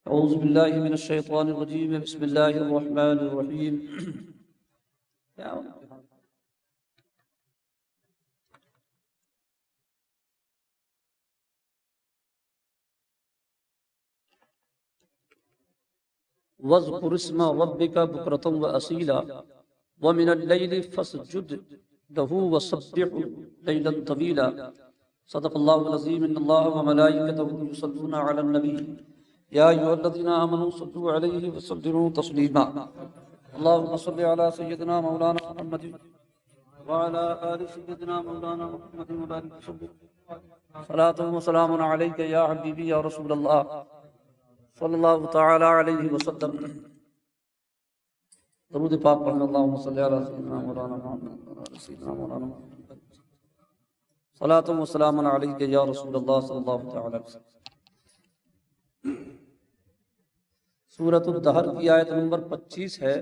اعوذ باللہ من الشیطان الرجیم بسم اللہ الرحمن الرحیم وَاذْكُرِ اسْمَ رَبِّكَ بُكْرَةً وَأَصِيلًا وَمِنَ اللَّيْلِ فَاسْجُدْ لَهُ وَسَبِّحْهُ لَيْلًا طَوِيلًا صدق اللہ العظیم ان اللہ وملائکتہ یصلون علی النبی یا ایھا الذین آمنوا صلوا علیہ وسلموا تسلیما اللهم صل علی سیدنا مولانا محمد وعلى آل سيدنا مولانا محمد وبارك وسلم صلاة وسلام عليك يا حبيبي يا رسول الله صلی اللہ تعالی علیہ وسلم۔ درود پاک پڑھنا، اللہم صلی علی سیدنا مولانا محمد وعلی سیدنا مولانا محمد صلاۃ و سلام علیک یا رسول اللہ صلی اللہ تعالی علیہ وسلم۔ سورۃ الدہر کی آیت نمبر 25 ہے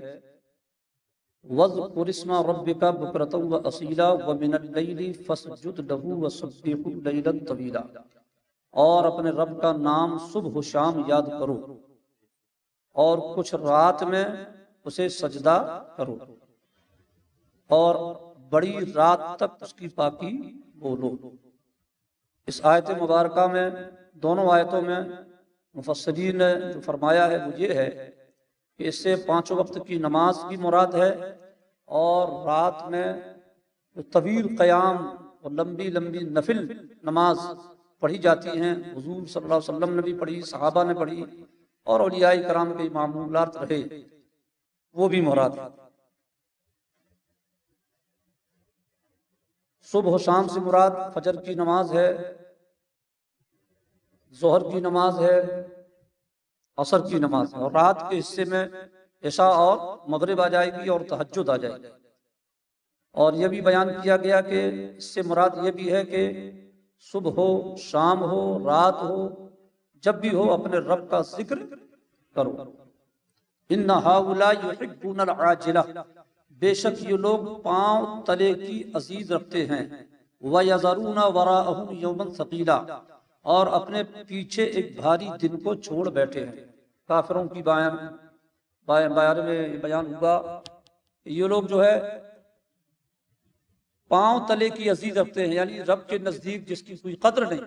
وَاذْكُرِ اسْمَ رَبِّكَ بُكْرَةً وَأَصِيلًا وَمِنَ اللَّيْلِ فَاسْجُدْ لَهُ وَسَبِّحْهُ لَيْلًا طَوِيلًا، اور اپنے رب کا نام صبح و شام یاد کرو اور کچھ رات میں اسے سجدہ کرو اور بڑی رات تک اس کی پاکی بولو۔ اس آیت مبارکہ میں، دونوں آیتوں میں مفسرین نے جو فرمایا ہے وہ یہ ہے کہ اس سے 5 وقت کی نماز کی مراد ہے، اور رات میں طویل قیام اور لمبی لمبی نفل نماز پڑھی جاتی ہیں، حضور صلی اللہ علیہ وسلم نے بھی پڑھی، صحابہ نے پڑھی، اور اولیاء کرام کے معمولات رہے، وہ بھی مراد ہے۔ صبح و شام سے مراد فجر کی نماز ہے، ظہر کی نماز ہے، عصر کی نماز ہے، اور رات کے حصے میں عشاء اور مغرب آ جائے گی اور تہجد آ جائے گی۔ اور یہ بھی بیان کیا گیا کہ اس سے مراد یہ بھی ہے کہ صبح ہو، شام ہو، رات ہو، جب بھی ہو اپنے رب کا ذکر کرو۔ ان ہؤلاء یحبون العاجلہ، بے شک یہ لوگ پاؤں تلے کی عزیز رکھتے ہیں، وَيَذَرُونَ وَرَاءَهُمْ يَوْمًا ثَقِيلًا، اور اپنے پیچھے ایک بھاری دن کو چھوڑ بیٹھے ہیں۔ کافروں کی بارے میں بیان ہوا کہ یہ لوگ جو ہے پاؤں تلے کی عزیز رکھتے ہیں، یعنی رب کے نزدیک جس کی کوئی قدر نہیں،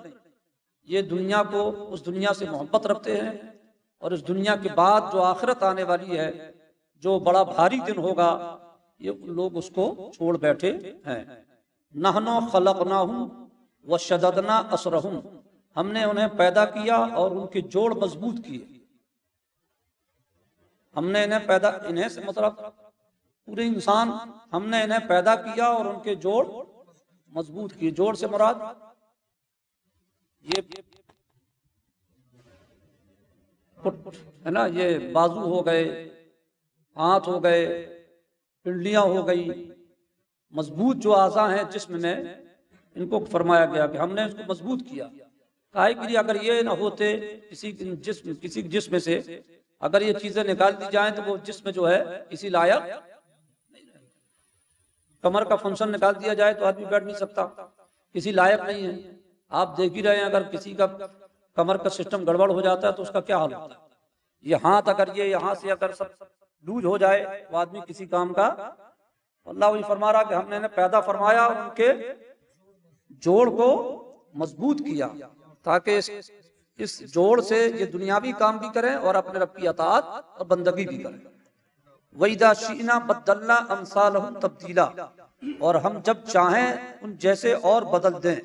یہ دنیا کو، اس دنیا سے محبت رکھتے ہیں، اور اس دنیا کے بعد جو آخرت آنے والی ہے، جو بڑا بھاری دن ہوگا، یہ لوگ اس کو چھوڑ بیٹھے ہیں۔ نحن خلقناہم وشددنا اسرہم، ہم نے انہیں پیدا کیا اور ان کے جوڑ مضبوط کیے۔ ہم نے انہیں سے مطلب پورے انسان، ہم نے انہیں پیدا کیا اور ان کے جوڑ مضبوط کیے۔ جوڑ سے مراد یہ ہے نا، یہ بازو ہو گئے، ہاتھ ہو گئے، پنڈلیاں ہو گئی، مضبوط جو اعضاء ہیں جسم میں، ان کو فرمایا گیا کہ ہم نے اس کو مضبوط کیا۔ کاہے کے لیے؟ اگر یہ نہ ہوتے کسی جسم سے، اگر یہ چیزیں نکال دی جائیں تو وہ جسم جو ہے کسی لائق نہیں رہے۔ کمر کا فنکشن نکال دیا جائے تو آدمی بیٹھ نہیں سکتا، کسی لائق نہیں ہے۔ آپ دیکھ ہی رہے ہیں، اگر کسی کا کمر کا سسٹم گڑبڑ ہو جاتا ہے تو اس کا کیا حال ہوتا ہے۔ یہ ہاتھ، اگر یہ یہاں سے اگر سب لوز ہو جائے تو آدمی کسی کام کا۔ اللہ وہی فرما رہا کہ ہم نے انہیں پیدا فرمایا اور ان کے جوڑ کو مضبوط کیا، تاکہ اس جوڑ سے یہ دنیاوی کام بھی کریں اور اپنے رب کی اطاعت اور بندگی بھی کریں۔ وَإِذَا شِئْنَا بَدَّلْنَا أَمْثَالَهُمْ تَبْدِيلًا، اور ہم جب چاہیں ان جیسے اور بدل دیں،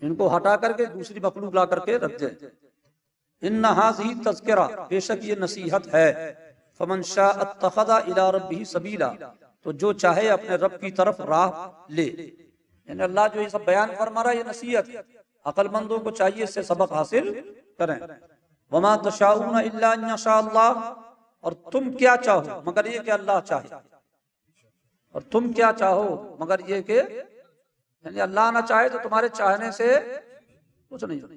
ان کو ہٹا کر کے دوسری مخلوق لا کر کے رکھ دیں۔ إِنَّ هَٰذِهِ تَذْكِرَةٌ، بے شک یہ نصیحت ہے۔ فَمَنْ شَاءَ اتَّخَذَ إِلَىٰ رَبِّهِ سَبِيلًا، تو جو چاہے اپنے رب کی طرف راہ لے۔ یعنی اللہ جو یہ سب بیان فرما رہا ہے، یہ نصیحت، عقل مندوں کو چاہیے اس سے سبق حاصل کریں۔ وَمَا تَشَاءُونَ إِلَّا أَن يَشَاءَ اللَّهُ، اور تم کیا چاہو مگر یہ کہ اللہ چاہے، اور تم کیا چاہو مگر یہ کہ، یعنی اللہ نہ چاہے تو تمہارے چاہنے سے کچھ نہیں ہوتا۔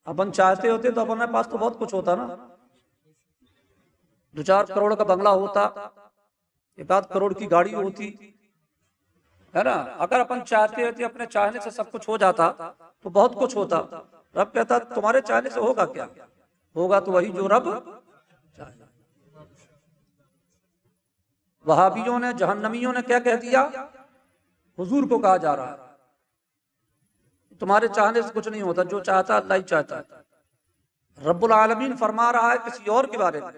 اپن چاہتے ہوتے تو اپنے پاس تو بہت کچھ ہوتا نا، 2-4 کروڑ کا بنگلہ ہوتا، 1-8 کروڑ کی گاڑی ہوتی، ہے نا. اگر اپن چاہتے ہوتے اپنے چاہنے سے سب کچھ ہو جاتا تو بہت کچھ ہوتا. رب کہتا تمہارے چاہنے سے ہوگا کیا؟ ہوگا تو وہی جو رب چاہے. وہابیوں نے جہنمیوں نے کیا کہہ دیا؟ حضور کو کہا جا رہا ہے تمہارے چاہنے سے کچھ نہیں ہوتا، جو چاہتا اللہ ہی چاہتا ہے. رب العالمین فرما رہا ہے کسی اور کے بارے میں،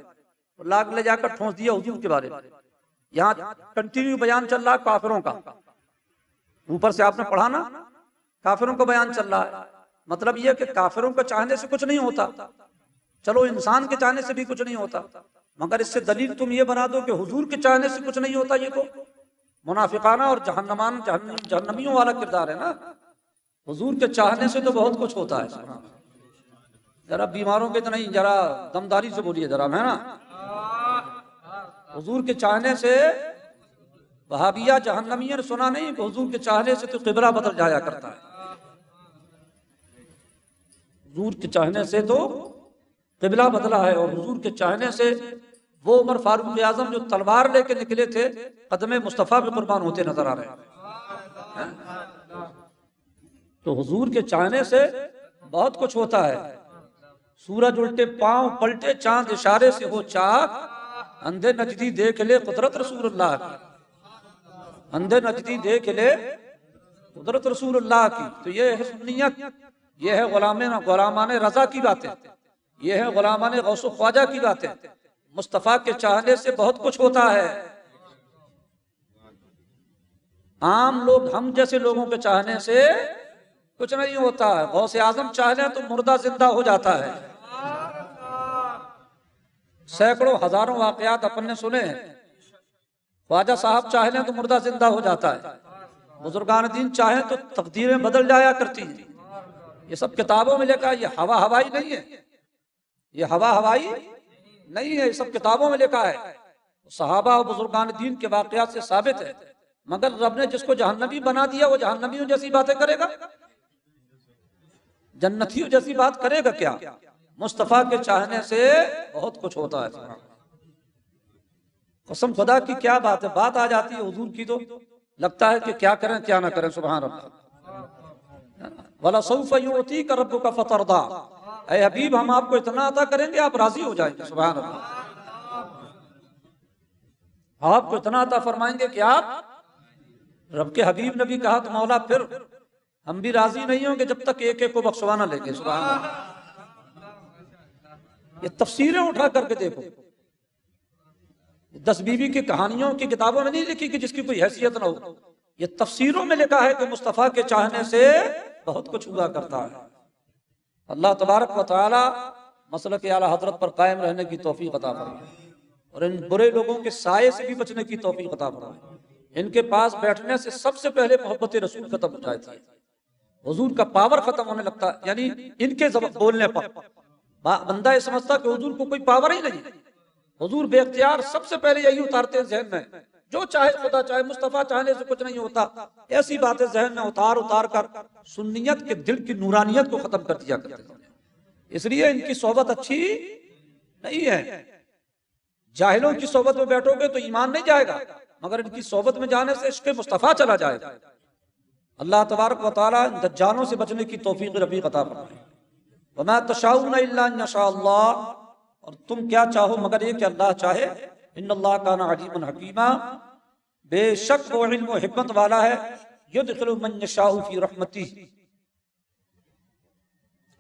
لاگ لے جا کر ٹھونس دیا حضور کے بارے میں. یہاں کنٹینیو بیان چل رہا ہے کافروں کا، اوپر سے آپ نے پڑھا نا کافروں کا بیان چل رہا ہے. مطلب یہ کہ کافروں کا چاہنے سے کچھ نہیں ہوتا، چلو انسان کے چاہنے سے بھی کچھ نہیں ہوتا، مگر اس سے دلیل تم یہ بنا دو کہ حضور کے چاہنے سے کچھ نہیں ہوتا. یہ تو منافقانہ اور جہنمیوں والا کردار ہے نا. حضور کے چاہنے سے تو بہت کچھ ہوتا ہے. ذرا بیماروں کے تو نہیں، ذرا دمداری سے بولیے ذرا، ہے نا. حضور کے چاہنے سے وہابیہ جہنمیہ نے سنا نہیں کہ حضور کے چاہنے سے تو قبلہ بدل جایا کرتا ہے. حضور کے چاہنے سے تو قبلہ بدلا ہے، اور حضور کے چاہنے سے وہ عمر فاروق اعظم جو تلوار لے کے نکلے تھے قدم مصطفیٰ پہ قربان ہوتے نظر آ رہے ہیں. تو حضور کے چاہنے سے بہت کچھ ہوتا ہے. سورج الٹے پاؤں پلٹے، چاند اشارے سے ہو چاک، اندھے نجدی دیکھ لے قدرت رسول اللہ کی. اندھے نجدی دیکھ لے قدرت رسول اللہ کی. تو یہ ہے سنیت، یہ ہے غلامان رضا کی باتیں، یہ ہے غلامان غوث و خواجہ کی باتیں. مصطفیٰ کے چاہنے سے بہت کچھ ہوتا ہے. عام لوگ، ہم جیسے لوگوں کے چاہنے سے کچھ نہیں ہوتا ہے. غوث اعظم چاہ لیں تو مردہ زندہ ہو جاتا ہے. سینکڑوں ہزاروں واقعات اپن نے سنے ہیں. خواجہ صاحب چاہ لیں تو مردہ زندہ ہو جاتا ہے. بزرگان دین چاہیں تو تقدیریں بدل جایا کرتی ہیں. یہ سب کتابوں میں لکھا ہے. یہ ہوا ہوائی نہیں ہے، یہ ہوا ہوائی نہیں ہے، یہ سب کتابوں میں لکھا ہے. صحابہ اور بزرگان دین کے واقعات سے ثابت ہے. مگر رب نے جس کو جہنمی بنا دیا وہ جہنمیوں جیسی باتیں کرے گا؟ جنتیوں جیسی بات کرے گا کیا؟ مصطفیٰ کے چاہنے سے بہت کچھ ہوتا ہے. قسم خدا کی کیا بات ہے. بات آ جاتی ہے حضور کی تو لگتا ہے کہ کیا کریں کیا نہ کریں. سبحان اللہ. وَلَسَوْفَ يُعْطِيكَ رَبُّكَ فَتَرْضَىٰ. اے حبیب ہم آپ کو اتنا عطا کریں گے آپ راضی ہو جائیں گے. سبحان اللہ. آپ کو اتنا عطا فرمائیں گے کہ آپ رب کے حبیب نے بھی کہا تو مولا پھر ہم بھی راضی نہیں ہوں گے جب تک ایک ایک کو بخشوانا لیں گے. سبحان اللہ. یہ تفسیریں اٹھا کر کے دیکھو. 10 بیوی کی کہانیوں کی کتابوں میں نہیں لکھی کہ جس کی کوئی حیثیت نہ ہو. یہ تفسیروں میں لکھا ہے کہ مصطفیٰ کے چاہنے سے بہت کچھ ہوا کرتا ہے. اللہ تبارک و تعالی مسلک اعلیٰ حضرت پر قائم رہنے کی توفیق عطا فرمائے اور ان برے لوگوں کے سائے سے بھی بچنے کی توفیق عطا فرمائے. ان کے پاس بیٹھنے سے سب سے پہلے محبت رسول ختم ہو جاتی ہے. حضور کا پاور ختم ہونے لگتا ہے. یعنی ان کے بولنے پر بندہ یہ سمجھتا کہ حضور کو کوئی پاور ہی نہیں. حضور بے اختیار سب سے پہلے یہی اتارتے ہیں ذہن میں، جو چاہے خدا چاہے، مصطفیٰ چاہنے سے کچھ نہیں ہوتا. ایسی باتیں ذہن میں اتار کر سنیت کے دل کی نورانیت کو ختم کر دیا کرتے ہیں. اس لیے ان کی صحبت اچھی نہیں ہے. جاہلوں کی صحبت میں بیٹھو گے تو ایمان نہیں جائے گا، مگر ان کی صحبت میں جانے سے عشق مصطفیٰ چلا جائے گا. اللہ تبارک و تعالیٰ دجالوں سے بچنے کی توفیق رفیق عطا فرمائے. وَمَا تَشَاءُونَ إِلَّا أَن يَشَاءَ اللَّهُ. اور تم کیا چاہو مگر یہ کہ اللہ چاہے. ان اللہ کان علیما حکیما. بے شک وہ علم و حکمت والا ہے. یدخل من یشاء فی رحمتہ.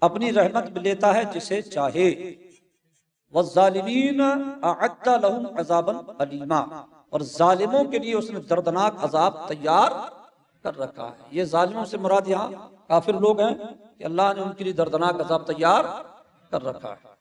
اپنی رحمت میں لیتا ہے جسے چاہے. والظالمین اعد لهم عذابا الیما. اور ظالموں کے لیے اس نے دردناک عذاب تیار کر رکھا ہے. یہ ظالموں سے مراد یہاں کافر لوگ ہیں کہ اللہ نے ان کے لیے دردناک عذاب تیار کر رکھا ہے.